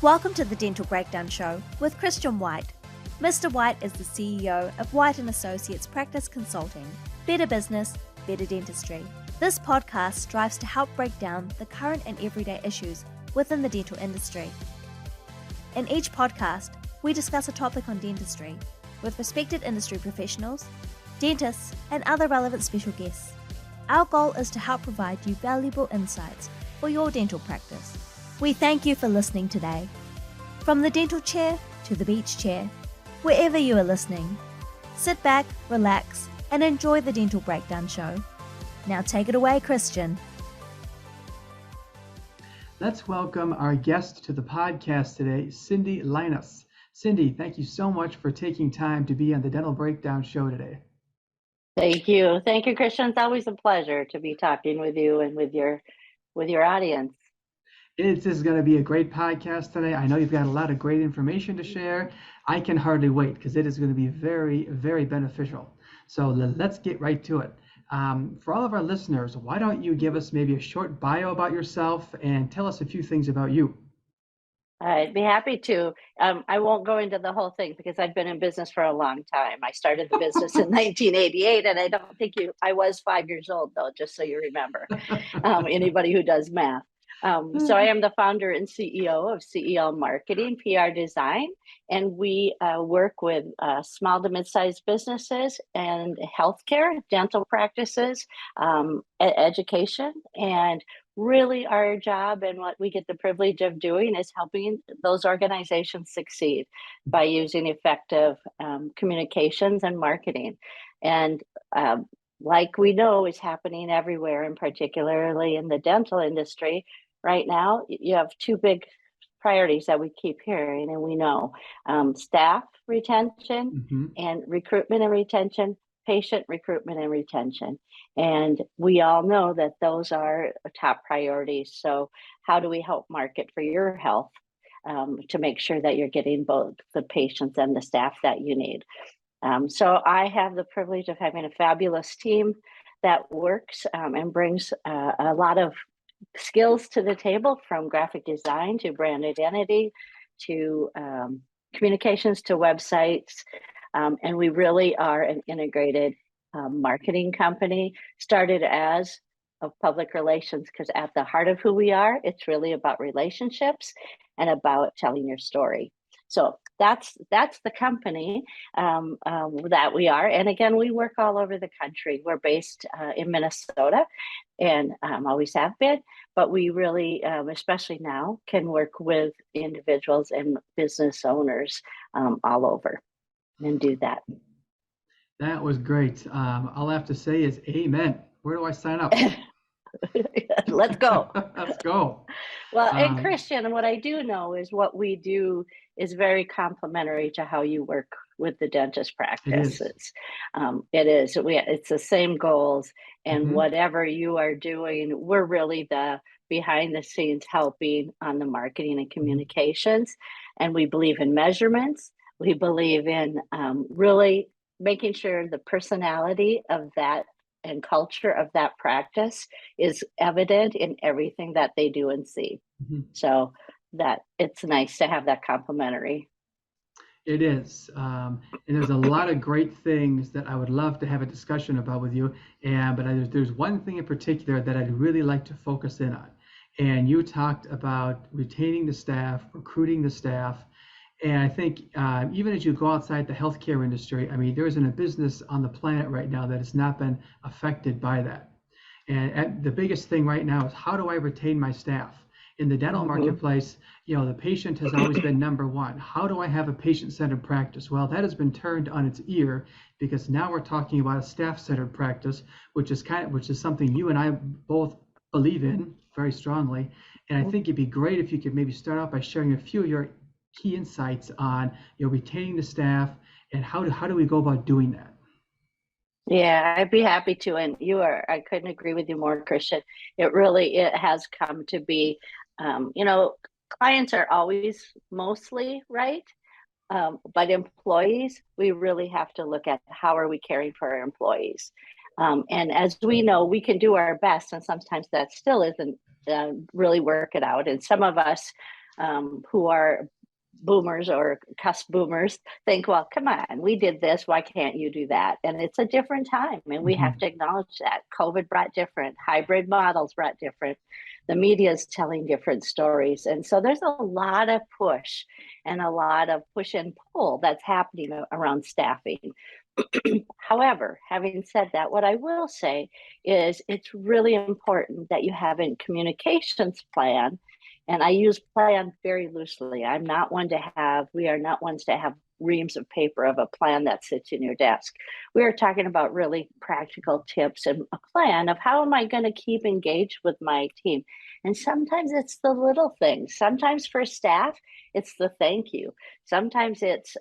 Welcome to the Dental Breakdown Show with Christian White. Mr. White is the CEO of White & Associates Practice Consulting. Better business, better dentistry. This podcast strives to help break down the current and everyday issues within the dental industry. In each podcast, we discuss a topic on dentistry with respected industry professionals, dentists, and other relevant special guests. Our goal is to help provide you valuable insights for your dental practice. We thank you for listening today. From the dental chair to the beach chair, wherever you are listening, sit back, relax, and enjoy the Dental Breakdown Show. Now take it away, Christian. Let's welcome our guest to the podcast today, Cindy Leines. Cindy, thank you so much for taking time to be on the Dental Breakdown Show today. Thank you. Thank you, Christian. It's always a pleasure to be talking with you and with your audience. This is going to be a great podcast today. I know you've got a lot of great information to share. I can hardly wait because it is going to be very, very beneficial. So let's get right to it. For all of our listeners, why don't you give us maybe a short bio about yourself and tell us a few things about you? I'd be happy to. I won't go into the whole thing because I've been in business for a long time. I started the business in 1988, and I don't think I was 5 years old, though, just so you remember, anybody who does math. So I am the founder and CEO of CEL Marketing PR Design, and we work with small to mid-sized businesses and healthcare, dental practices, education, and really our job and what we get the privilege of doing is helping those organizations succeed by using effective communications and marketing. And like we know is happening everywhere, and particularly in the dental industry, right now, you have two big priorities that we keep hearing, and we know staff retention and recruitment and retention, patient recruitment and retention. And we all know that those are top priorities. So how do we help market for your health to make sure that you're getting both the patients and the staff that you need? So I have the privilege of having a fabulous team that works and brings a lot of skills to the table, from graphic design to brand identity to communications to websites. And we really are an integrated marketing company, started as of public relations, because at the heart of who we are, it's really about relationships and about telling your story. So that's the company that we are. And again, we work all over the country. We're based in Minnesota and always have been, but we really, especially now, can work with individuals and business owners all over and do that. That was great. All I have to say is amen. Where do I sign up? Let's go. Let's go. Well, and Christian, what I do know is what we do is very complementary to how you work with the dentist practices. It is. It's the same goals, and whatever you are doing, we're really the behind the scenes helping on the marketing and communications. And we believe in measurements. We believe in really making sure the personality of that and culture of that practice is evident in everything that they do and see. So that it's nice to have that complementary. It is. And there's a lot of great things that I would love to have a discussion about with you. But there's one thing in particular that I'd really like to focus in on. And you talked about retaining the staff, recruiting the staff. And I think even as you go outside the healthcare industry, I mean, there isn't a business on the planet right now that has not been affected by that. And the biggest thing right now is, how do I retain my staff? In the dental marketplace, the patient has always been number one. How do I have a patient-centered practice? Well, that has been turned on its ear, because now we're talking about a staff-centered practice, which is something you and I both believe in very strongly. And I think it'd be great if you could maybe start out by sharing a few of your key insights on retaining the staff, and how do we go about doing that? Yeah, I'd be happy to. And I couldn't agree with you more, Christian. It has come to be, clients are always mostly right. But employees, we really have to look at how are we caring for our employees. And as we know, we can do our best, and sometimes that still isn't really work it out. And some of us who are boomers or cusp boomers think, well, come on, we did this, why can't you do that? And it's a different time, and we have to acknowledge that. COVID brought different, hybrid models brought different, the media is telling different stories. And so there's a lot of push and a lot of push and pull that's happening around staffing. However, having said that, what I will say is it's really important that you have a communications plan. And I use plan very loosely. We are not ones to have reams of paper of a plan that sits in your desk. We are talking about really practical tips and a plan of how am I going to keep engaged with my team. And sometimes it's the little things. Sometimes for staff, it's the thank you. Sometimes it's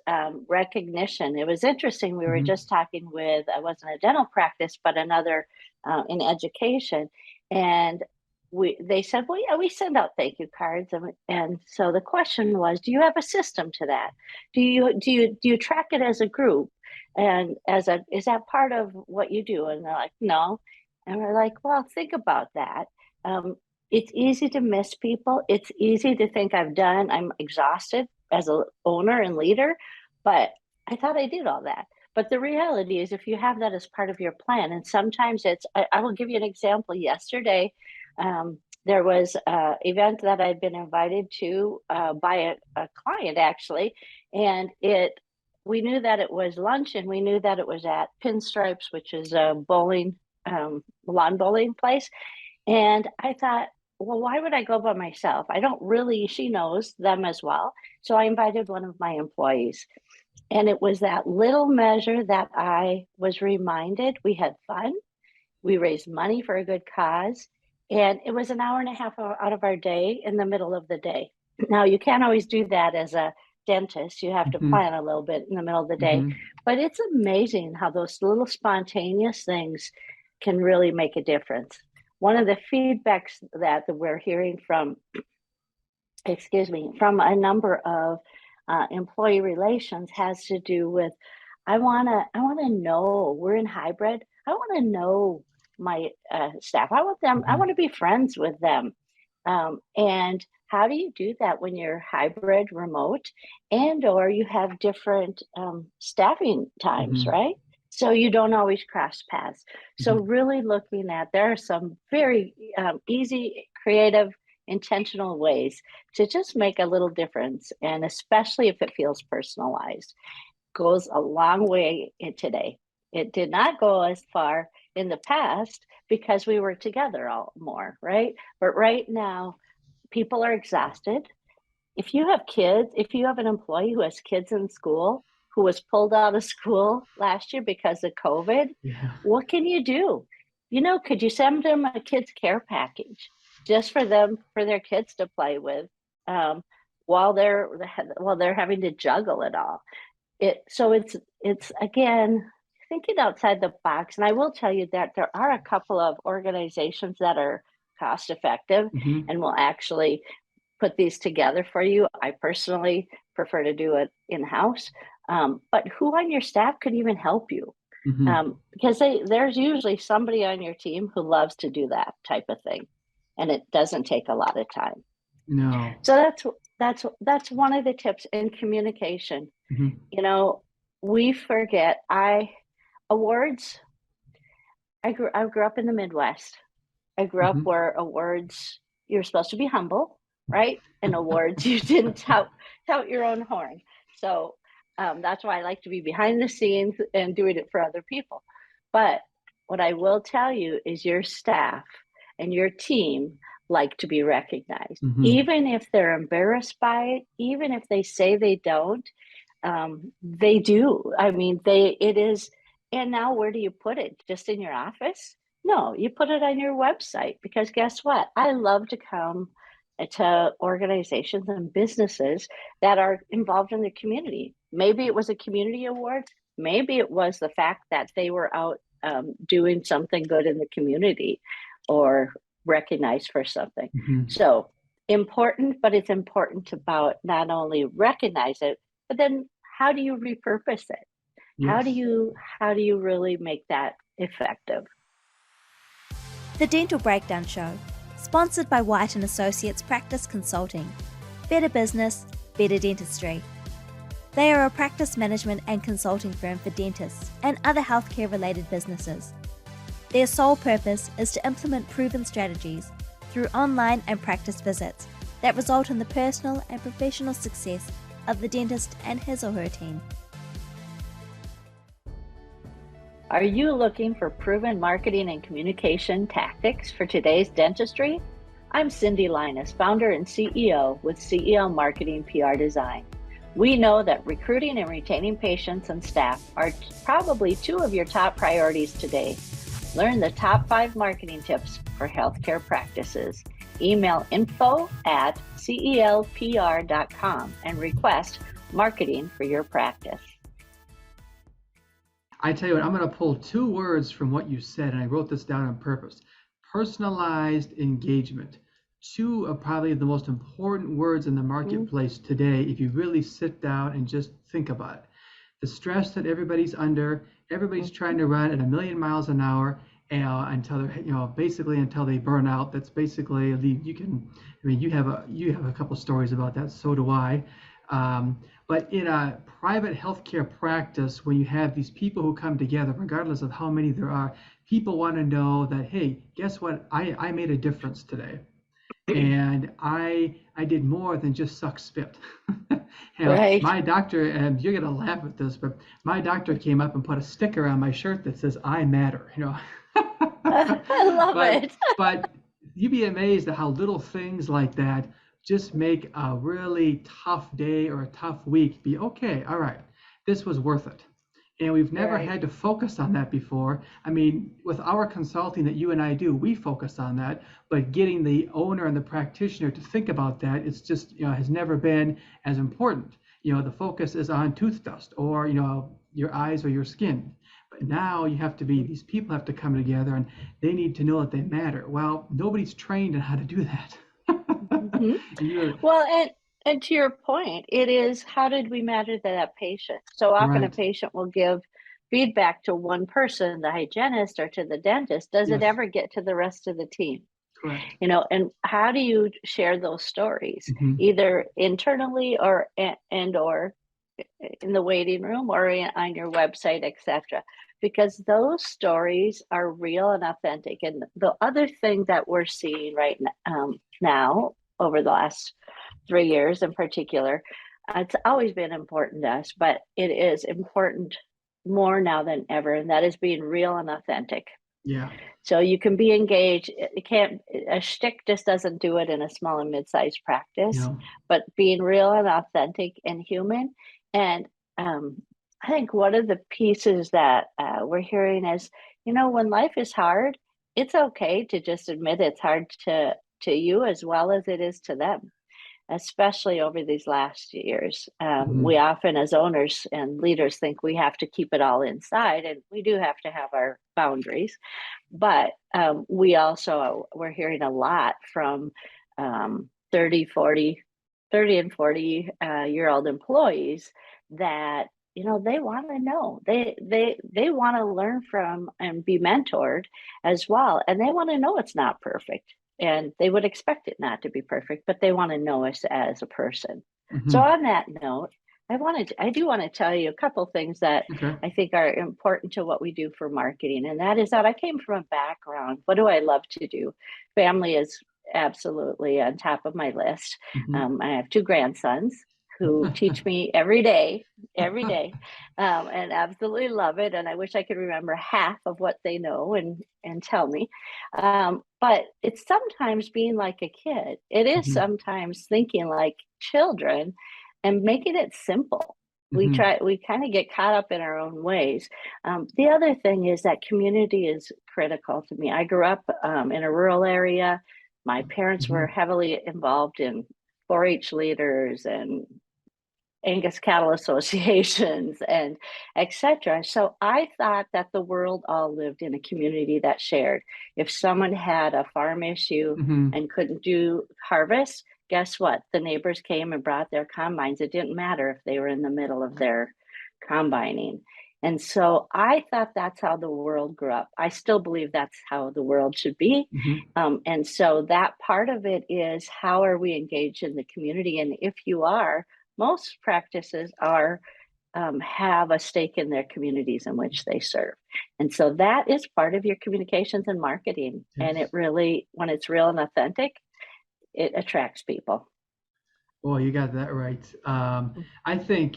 recognition. It was interesting. We were just talking with, I wasn't a dental practice, but another in education. And they said, well, yeah, we send out thank you cards. And so the question was, do you have a system to that? Do you track it as a group? And is that part of what you do? And they're like, no. And we're like, well, think about that. It's easy to miss people. It's easy to think I'm exhausted as an owner and leader, but I thought I did all that. But the reality is if you have that as part of your plan, and sometimes I will give you an example. Yesterday, there was an event that I'd been invited to by a client actually, and we knew that it was lunch, and we knew that it was at Pinstripes, which is a lawn bowling place. And I thought, well, why would I go by myself? She knows them as well. So I invited one of my employees. And it was that little measure that I was reminded. We had fun. We raised money for a good cause. And it was an hour and a half out of our day in the middle of the day. Now, you can't always do that as a dentist. You have to plan a little bit in the middle of the day. But it's amazing how those little spontaneous things can really make a difference. One of the feedbacks that we're hearing from a number of employee relations has to do with, I want to know, we're in hybrid. I want to know my staff. I want to be friends with them. And how do you do that when you're hybrid remote or you have different staffing times, right? So you don't always cross paths. So really looking at, there are some very easy, creative, intentional ways to just make a little difference. And especially if it feels personalized, goes a long way today. It did not go as far in the past because we were together more, right? But right now, people are exhausted. If you have an employee who has kids in school, who was pulled out of school last year because of COVID, what can you do? Could you send them a kids care package just for their kids to play with while they're having to juggle it all? So it's again, thinking outside the box. And I will tell you that there are a couple of organizations that are cost effective and will actually put these together for you. I personally prefer to do it in-house. But who on your staff could even help you? Because there's usually somebody on your team who loves to do that type of thing, and it doesn't take a lot of time. No. So that's one of the tips in communication. We forget awards. I grew up in the Midwest. I grew up where awards, you're supposed to be humble, right? And awards, you didn't tout your own horn. So that's why I like to be behind the scenes and doing it for other people. But what I will tell you is your staff and your team like to be recognized, even if they're embarrassed by it, even if they say they don't, they do. I mean, it is. And now where do you put it? Just in your office? No, you put it on your website, because guess what? I love to come to organizations and businesses that are involved in the community. Maybe it was a community award. Maybe it was the fact that they were out doing something good in the community or recognized for something. So important, but it's important about not only recognize it, but then how do you repurpose it? How do you really make that effective? The Dental Breakdown Show, sponsored by White & Associates Practice Consulting. better business, better dentistry. They are a practice management and consulting firm for dentists and other healthcare-related businesses. Their sole purpose is to implement proven strategies through online and practice visits that result in the personal and professional success of the dentist and his or her team. Are you looking for proven marketing and communication tactics for today's dentistry? I'm Cindy Leines, founder and CEO with CEL Marketing PR Design. We know that recruiting and retaining patients and staff are probably two of your top priorities today. Learn the top 5 marketing tips for healthcare practices. Email info@celpr.com and request marketing for your practice. I tell you what, I'm going to pull 2 words from what you said, and I wrote this down on purpose. Personalized engagement. 2 of probably the most important words in the marketplace today if you really sit down and just think about it. The stress that everybody's under, everybody's trying to run at 1,000,000 miles an hour until they're, basically until they burn out. That's basically you have a couple stories about that, so do I. But in a private healthcare practice, when you have these people who come together, regardless of how many there are, people want to know that, hey, guess what? I made a difference today. And I did more than just suck spit. Right. My doctor, and you're gonna laugh at this, but my doctor came up and put a sticker on my shirt that says "I matter." I love it. But you'd be amazed at how little things like that just make a really tough day or a tough week be okay. All right, this was worth it. And we've never had to focus on that before. I mean, with our consulting that you and I do, we focus on that, but getting the owner and the practitioner to think about that, it's just, has never been as important. The focus is on tooth dust or, your eyes or your skin. But now these people have to come together and they need to know that they matter. Well, nobody's trained on how to do that. Well, and to your point, it is, how did we matter to that patient? So often a patient will give feedback to one person, the hygienist or to the dentist. Does it ever get to the rest of the team? Correct. And how do you share those stories, either internally or in the waiting room or on your website, etc.? Because those stories are real and authentic. And the other thing that we're seeing right now over the last 3 years in particular, it's always been important to us, but it is important more now than ever, and that is being real and authentic. Yeah. So you can be engaged. A shtick just doesn't do it in a small and mid-sized practice, but being real and authentic and human. And I think one of the pieces that we're hearing is, when life is hard, it's okay to just admit it's hard to you as well as it is to them, especially over these last years. We often, as owners and leaders, think we have to keep it all inside, and we do have to have our boundaries. But we're hearing a lot from 30 and 40 year old employees that they want to know, they want to learn from and be mentored as well, and they want to know it's not perfect. And they would expect it not to be perfect, but they want to know us as a person. So on that note, I do want to tell you a couple things that I think are important to what we do for marketing. And that is that I came from a background. What do I love to do? Family is absolutely on top of my list. I have 2 grandsons who teach me every day, and absolutely love it. And I wish I could remember half of what they know and tell me. But it's sometimes being like a kid. It is sometimes thinking like children and making it simple. We kind of get caught up in our own ways. The other thing is that community is critical to me. I grew up in a rural area. My parents were heavily involved in 4-H leaders and Angus cattle associations and etc. So I thought that the world all lived in a community that shared. If someone had a farm issue and couldn't do harvest, guess what? The neighbors came and brought their combines. It didn't matter if they were in the middle of their combining. And so I thought that's how the world grew up. I still believe that's how the world should be. And so that part of it is, how are we engaged in the community? And if you are, most practices are have a stake in their communities in which they serve. And so that is part of your communications and marketing. Yes. And it really, when it's real and authentic, it attracts people. Well, you got that right. I think,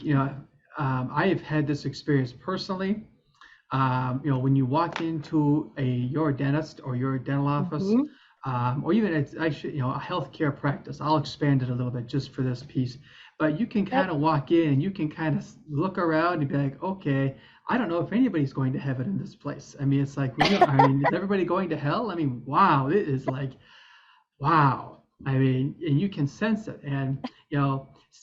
I have had this experience personally. When you walk into your dentist or your dental office, or even a healthcare practice. I'll expand it a little bit just for this piece. But you can kind of walk in and you can kind of look around and be like, okay, I don't know if anybody's going to heaven in this place. I mean, it's like, is everybody going to hell? I mean, wow, it is like, wow. I mean, and you can sense it. And,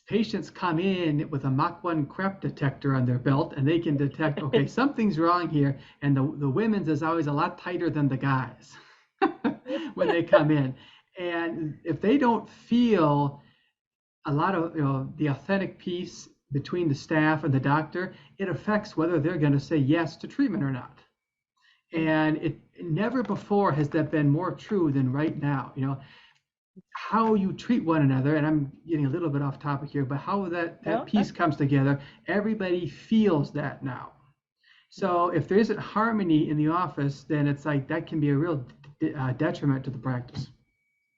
patients come in with a Mach 1 crap detector on their belt, and they can detect, okay, something's wrong here. And the women's is always a lot tighter than the guys when they come in. And if they don't feel a lot of the authentic piece between the staff and the doctor, it affects whether they're going to say yes to treatment or not. And it never before has that been more true than right now. How you treat one another, and I'm getting a little bit off topic here, but how that piece comes together, everybody feels that now. So if there isn't harmony in the office, then it's like that can be a real detriment to the practice.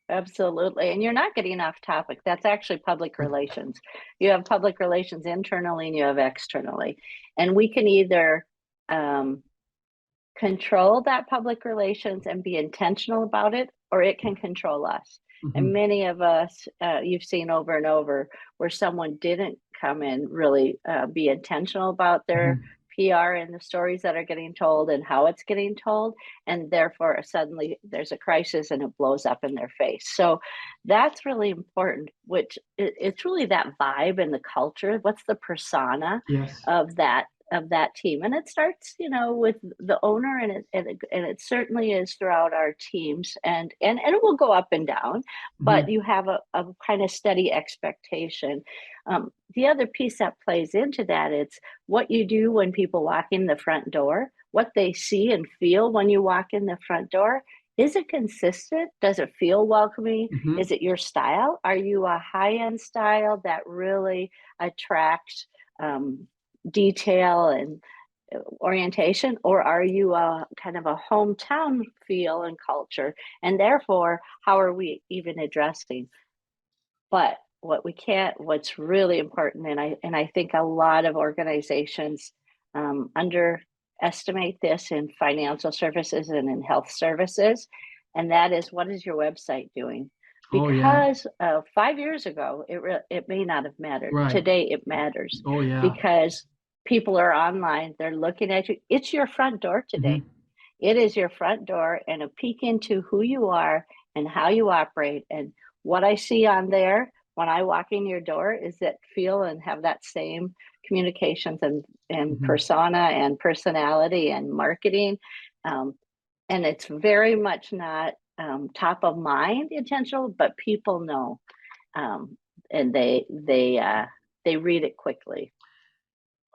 Absolutely. And you're not getting off topic. That's actually public relations. You have public relations internally and you have externally. And we can either control that public relations and be intentional about it, or it can control us. And many of us, you've seen over and over, where someone didn't come in really be intentional about their PR and the stories that are getting told and how it's getting told. And therefore, suddenly there's a crisis and it blows up in their face. So that's really important, which it's really that vibe and the culture. What's the persona of that team? And it starts, with the owner, and it certainly is throughout our teams, and it will go up and down, but you have a kind of steady expectation. The other piece that plays into that, it's what you do when people walk in the front door, what they see and feel when you walk in the front door. Is it consistent? Does it feel welcoming? Is it your style? Are you a high-end style that really attracts detail and orientation, or are you a kind of a hometown feel and culture? And therefore, how are we even addressing? But what's really important, and I think a lot of organizations underestimate this in financial services and in health services, and that is, what is your website doing? Because 5 years ago, it may not have mattered. Right. Today, it matters. Because people are online, they're looking at you. It's your front door today. It is your front door, and a peek into who you are and how you operate. And what I see on there when I walk in your door is that feel and have that same communications and persona and personality and marketing. And it's very much not top of mind intentional, but people know, and they read it quickly.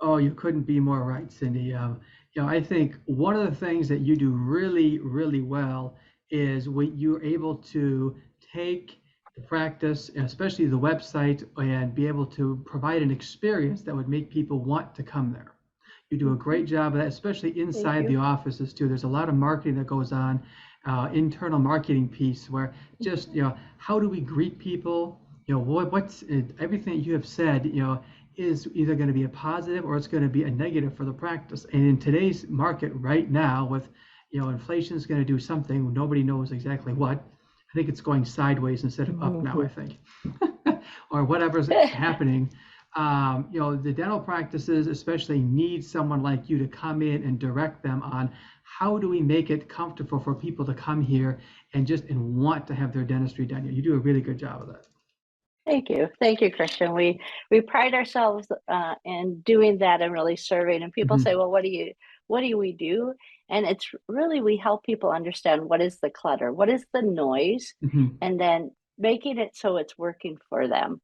Oh, you couldn't be more right, Cindy. I think one of the things that you do really, really well is when you're able to take the practice, and especially the website, and be able to provide an experience that would make people want to come there. You do a great job of that, especially inside the offices too. There's a lot of marketing that goes on, internal marketing piece, where just, how do we greet people? What's everything you have said, is either going to be a positive or it's going to be a negative for the practice. And in today's market right now, with inflation is going to do something, nobody knows exactly what. I think it's going sideways instead of up now, I think, or whatever's happening. The dental practices especially need someone like you to come in and direct them on how do we make it comfortable for people to come here and want to have their dentistry done. You do a really good job of that. Thank you, Christian. We pride ourselves in doing that and really serving. And people say, well, what do we do? And it's really, we help people understand what is the clutter, what is the noise, and then making it so it's working for them,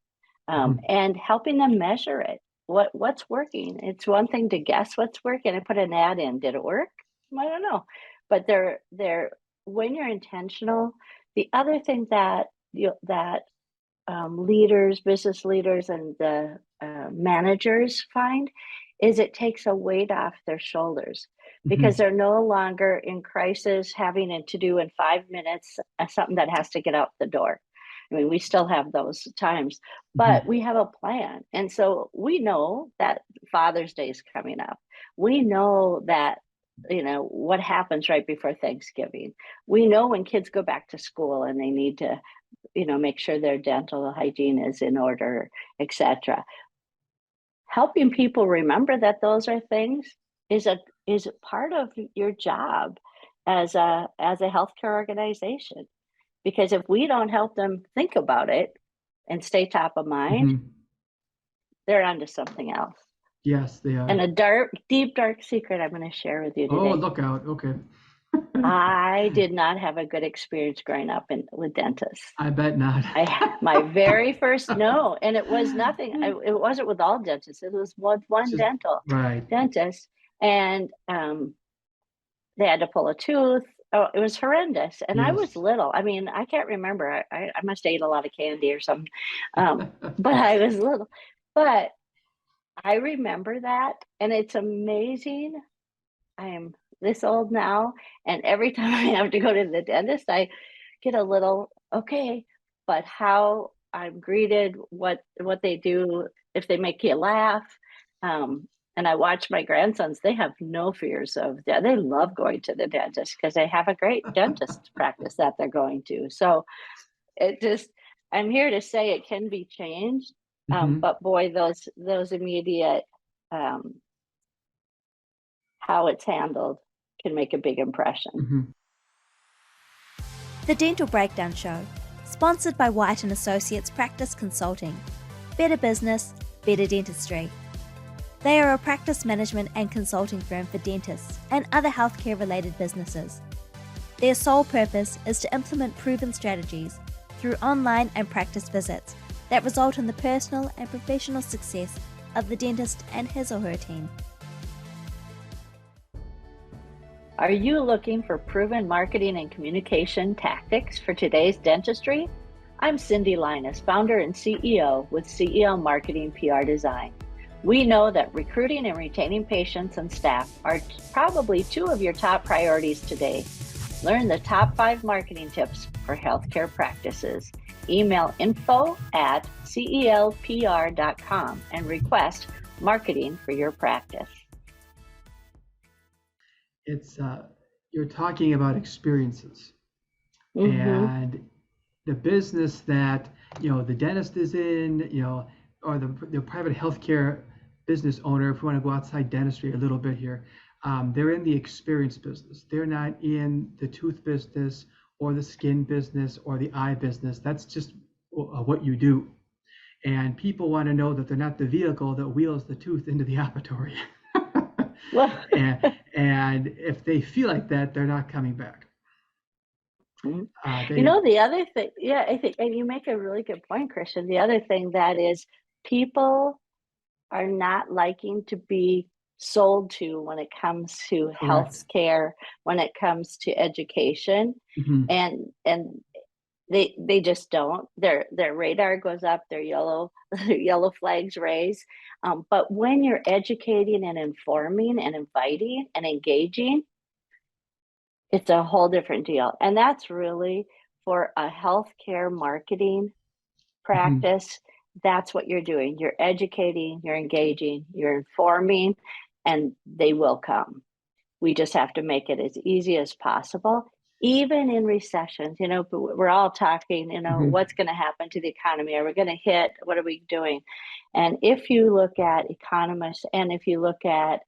and helping them measure it. what's working. It's one thing to guess what's working. I put an ad in. Did it work? I don't know. But they're when you're intentional. The other thing that leaders, business leaders, and the managers find is it takes a weight off their shoulders because they're no longer in crisis having it to do in 5 minutes something that has to get out the door. I mean, we still have those times, but we have a plan. And so we know that Father's Day is coming up. We know that, what happens right before Thanksgiving. We know when kids go back to school and they need to, make sure their dental hygiene is in order, etc. Helping people remember that those are things is part of your job as a healthcare organization. Because if we don't help them think about it and stay top of mind, they're onto something else. Yes, they are. And a deep, dark secret I'm going to share with you today. Oh, look out. Okay. I did not have a good experience growing up with dentists. I bet not. My very first, no, and it was nothing. It wasn't with all dentists. It was one dentist. And they had to pull a tooth. Oh, it was horrendous. And I was little. I mean, I can't remember. I must have ate a lot of candy or something. But I was little. But I remember that. And it's amazing. I am this old now. And every time I have to go to the dentist, I get a little, okay, but how I'm greeted, what they do, if they make you laugh. And I watch my grandsons, they have no fears of that. They love going to the dentist because they have a great dentist practice that they're going to. So I'm here to say it can be changed. But boy, those immediate, how it's handled can make a big impression. The Dental Breakdown Show, sponsored by White & Associates Practice Consulting. Better business, better dentistry. They are a practice management and consulting firm for dentists and other healthcare-related businesses. Their sole purpose is to implement proven strategies through online and practice visits that result in the personal and professional success of the dentist and his or her team. Are you looking for proven marketing and communication tactics for today's dentistry? I'm Cindy Leines, founder and CEO with CEL Marketing PR Design. We know that recruiting and retaining patients and staff are probably two of your top priorities today. Learn the top 5 marketing tips for healthcare practices. Email info@celpr.com and request marketing for your practice. It's you're talking about experiences and the business that the dentist is in, or the private healthcare business owner, if we want to go outside dentistry a little bit here, they're in the experience business. They're not in the tooth business or the skin business or the eye business. That's just what you do. And people want to know that they're not the vehicle that wheels the tooth into the operatory. And if they feel like that, they're not coming back. The other thing, I think, and you make a really good point, Christian. The other thing that is, people are not liking to be sold to when it comes to healthcare, when it comes to education, and they just don't. Their radar goes up, their yellow flags raise. But when you're educating and informing and inviting and engaging, it's a whole different deal. And that's really for a healthcare marketing practice. That's what you're doing. You're educating, you're engaging, you're informing, and they will come. We just have to make it as easy as possible. Even in recessions, we're all talking, what's going to happen to the economy? Are we going to hit? What are we doing? And if you look at economists, and if you look at,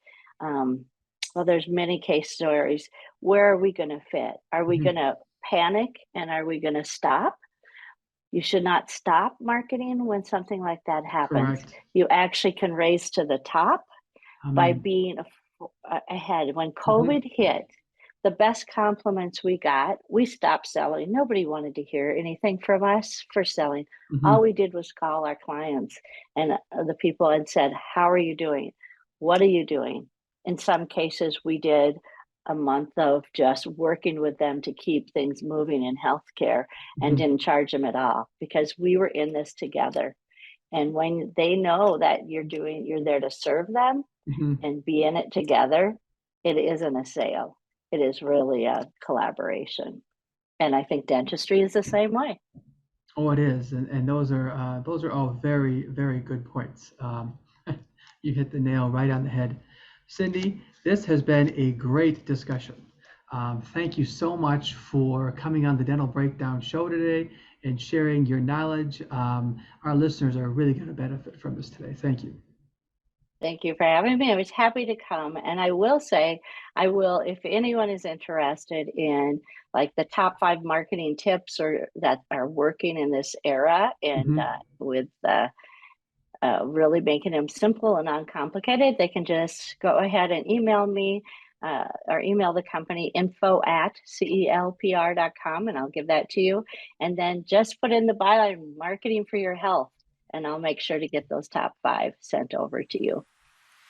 there's many case stories, where are we going to fit? Are we going to panic, and are we going to stop? You should not stop marketing when something like that happens. Correct. You actually can raise to the top by being ahead. When COVID hit, the best compliments we got, we stopped selling. Nobody wanted to hear anything from us for selling. All Hmm. we did was call our clients and the people and said, how are you doing? What are you doing? In some cases, we did a month of just working with them to keep things moving in healthcare and Hmm. didn't charge them at all because we were in this together. And when they know that you're there to serve them Hmm. and be in it together, it isn't a sale. It is really a collaboration. And I think dentistry is the same way. Oh, it is, and those are all very, very good points. You hit the nail right on the head. Cindy, this has been a great discussion. Thank you so much for coming on the Dental Breakdown show today and sharing your knowledge. Our listeners are really going to benefit from this today. Thank you. Thank you for having me. I was happy to come. And I will say, if anyone is interested in like the top 5 marketing tips or that are working in this era and Hmm. with really making them simple and uncomplicated, they can just go ahead and email me or email the company info@celpr.com and I'll give that to you. And then just put in the byline marketing for your health and I'll make sure to get those top 5 sent over to you.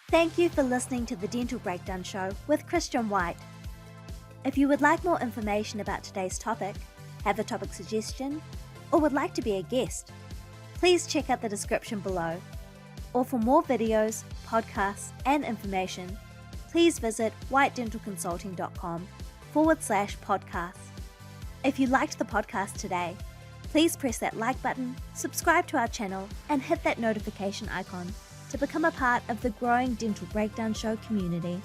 Thank you for listening to the Dental Breakdown Show with Christian White. If you would like more information about today's topic, have a topic suggestion, or would like to be a guest, please check out the description below. Or for more videos, podcasts, and information, please visit whitedentalconsulting.com/podcast. If you liked the podcast today, please press that like button, subscribe to our channel, and hit that notification icon to become a part of the growing Dental Breakdown Show community.